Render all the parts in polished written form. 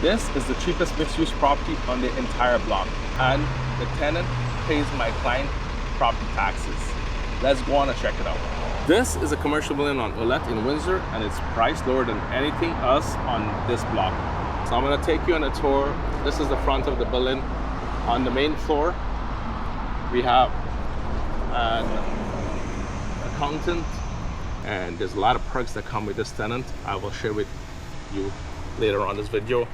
This is the cheapest mixed-use property on the entire block, and the tenant pays my client property taxes. Let's go on and check it out. This is a commercial building on Ouellette in Windsor, and it's priced lower than anything else on this block. So I'm going to take you on a tour. This is the front of the building. On the main floor, we have an accountant, and there's a lot of perks that come with this tenant. I will share with you later on this video.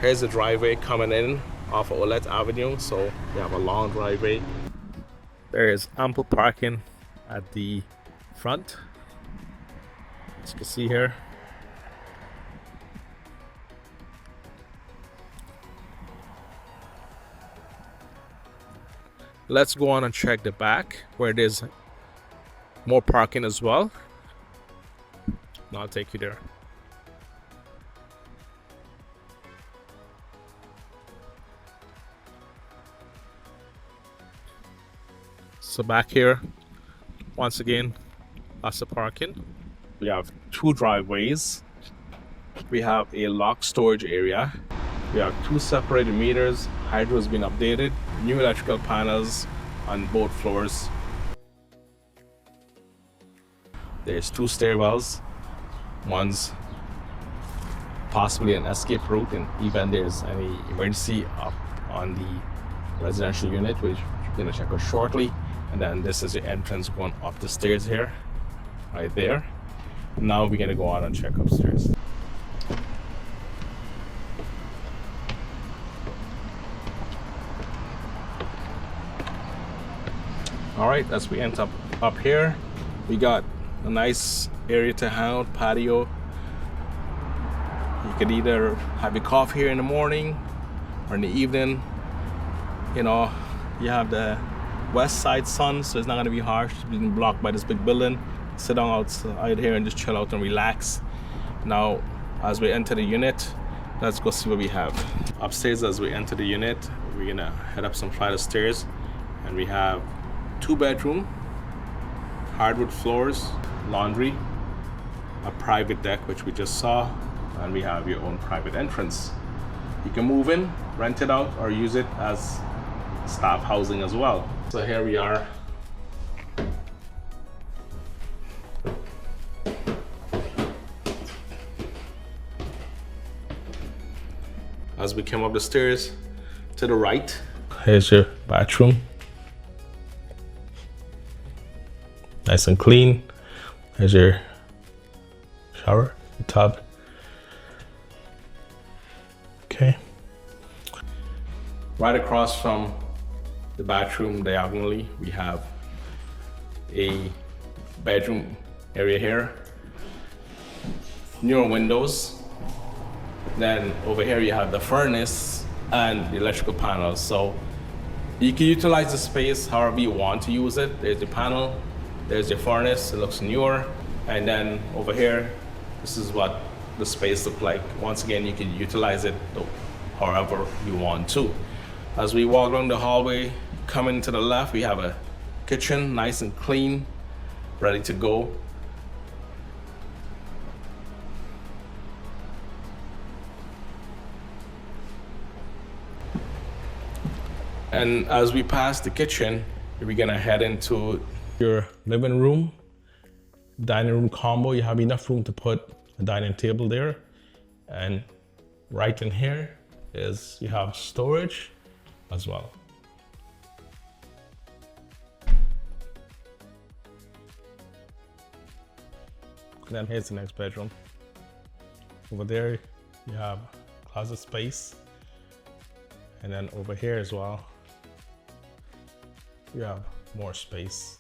Here's the driveway coming in off of Ouellette Avenue, so we have a long driveway. There is ample parking at the front, as you can see here. Let's go on and check the back where there's more parking as well. And I'll take you there. So back here, once again, lots of parking. We have two driveways. We have a locked storage area. We have two separated meters. Hydro has been updated. New electrical panels on both floors. There's two stairwells. One's possibly an escape route in event there's any emergency up on the residential unit, which we're gonna check out shortly. And then this is the entrance going up the stairs here, right there. Now we're gonna go on and check upstairs. All right, as we end up here, we got a nice area to hang out, patio. You could either have your coffee here in the morning or in the evening. You know, you have the west side sun, so it's not going to be harsh being blocked by this big building. Sit down outside here and just chill out and relax. Now, as we enter the unit, let's go see what we have upstairs. As we enter the unit, we're gonna head up some flight of stairs, and we have 2-bedroom, hardwood floors, laundry, a private deck which we just saw, and we have your own private entrance. You can move in, rent it out, or use it as staff housing as well. So here we are. As we come up the stairs to the right, here's your bathroom. Nice and clean. Here's your shower, your tub. Okay. Right across from the bathroom diagonally, we have a bedroom area here. Newer windows. Then over here you have the furnace and the electrical panels. So you can utilize the space however you want to use it. There's the panel, there's your furnace, it looks newer. And then over here, this is what the space looks like. Once again, you can utilize it however you want to. As we walk along the hallway, coming to the left, we have a kitchen, nice and clean, ready to go. And as we pass the kitchen, we're gonna head into your living room, dining room combo. You have enough room to put a dining table there. And right in here is you have storage as well. And then here's the next bedroom. Over there, you have closet space. And then over here as well, you have more space.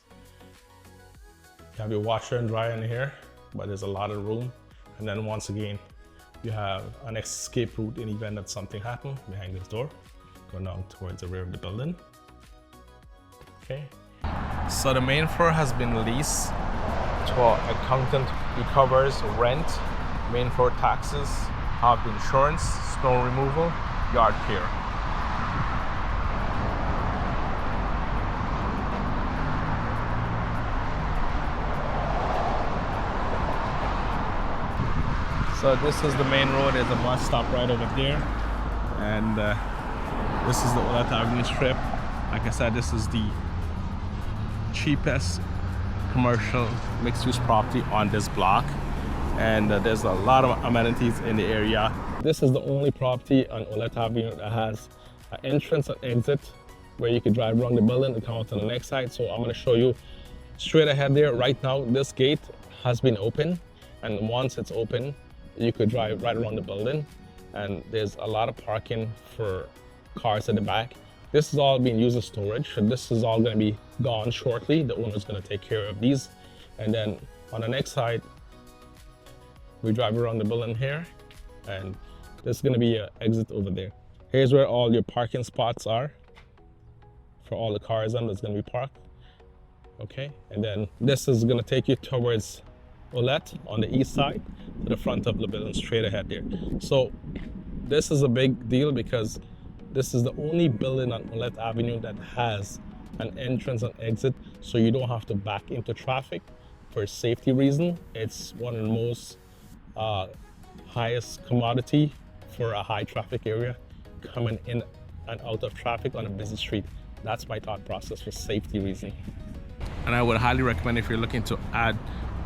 You have your washer and dryer in here, but there's a lot of room. And then once again, you have an escape route in the event that something happened behind this door, going down towards the rear of the building. Okay. So the main floor has been leased to our accountant. He covers rent, main floor taxes, health insurance, snow removal, yard care. So this is the main road. There's a bus stop right over there, and this is the Ouellette Avenue strip. Like I said, this is the cheapest commercial mixed-use property on this block, and there's a lot of amenities in the area. This is the only property on Ouellette Avenue that has an entrance and exit where you can drive around the building and come out to the next side. So I'm going to show you straight ahead there. Right now, this gate has been open, and once it's open, you could drive right around the building, and there's a lot of parking for cars at the back. This is all being used as storage, so this is all going to be gone shortly. The owner's going to take care of these, and then on the next side, we drive around the building here, and there's going to be an exit over there. Here's where all your parking spots are for all the cars that's going to be parked. Okay, and then this is going to take you towards Ouellette on the east side to the front of the building straight ahead there. So this is a big deal because this is the only building on Ouellette Avenue that has an entrance and exit, so you don't have to back into traffic for safety reason. It's one of the most highest commodity for a high traffic area, coming in and out of traffic on a busy street. That's my thought process for safety reason. And I would highly recommend, if you're looking to add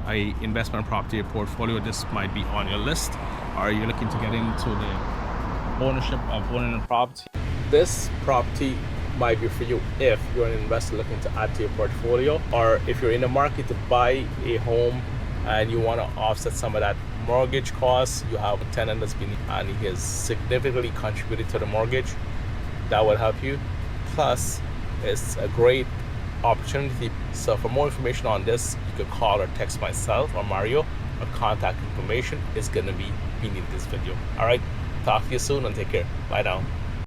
a investment property to your portfolio, this might be on your list, or you're looking to get into the ownership of owning a property. This property might be for you if you're an investor looking to add to your portfolio, or if you're in the market to buy a home and you want to offset some of that mortgage costs. You have a tenant that's been and he has significantly contributed to the mortgage. That will help you. Plus, it's a great opportunity. So for more information on this, you can call or text myself or Mario. Our contact information is going to be beneath this video. All right, talk to you soon and take care. Bye now.